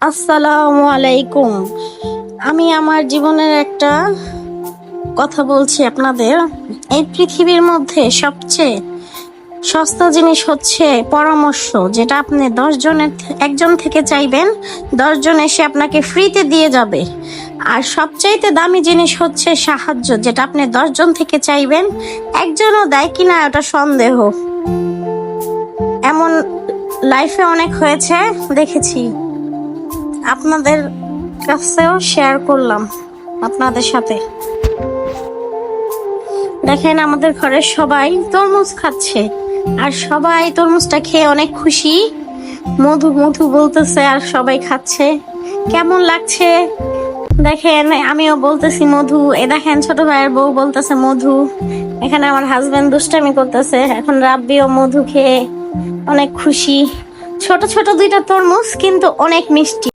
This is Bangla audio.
আসসালামু আলাইকুম। আমি আমার জীবনের একটা কথা বলছি আপনাদের। এই পৃথিবীর মধ্যে সবচেয়ে সস্তা জিনিস হচ্ছে পরামর্শ, যেটা আপনি 10 জনের একজন থেকে চাইবেন, 10 জন এসে আপনাকে ফ্রিতে দিয়ে যাবে। আর সবচাইতে দামি জিনিস হচ্ছে সাহায্য, যেটা আপনি 10 জন থেকে চাইবেন, একজনও দেয় কিনা ওটা সন্দেহ। এমন লাইফে অনেক হয়েছে, দেখেছি। আপনাদের কাছেও শেয়ার করলাম আপনাদের সাথে। দেখেন, আমাদের ঘরের সবাই তরমুজ খাচ্ছে, আর সবাই তরমুজটা খেয়ে অনেক খুশি, মধু মধু বলতেছে, আর সবাই খাচ্ছে। কেমন লাগছে দেখেন, আমিও বলতেছি মধু। এ দেখেন, ছোট ভাইয়ের বউ বলতেছে মধু। এখানে আমার হাজবেন্ড দুষ্টামি করতেছে। এখন রাব্বিও মধু খেয়ে অনেক খুশি। ছোট ছোট দুইটা তরমুজ, কিন্তু অনেক মিষ্টি।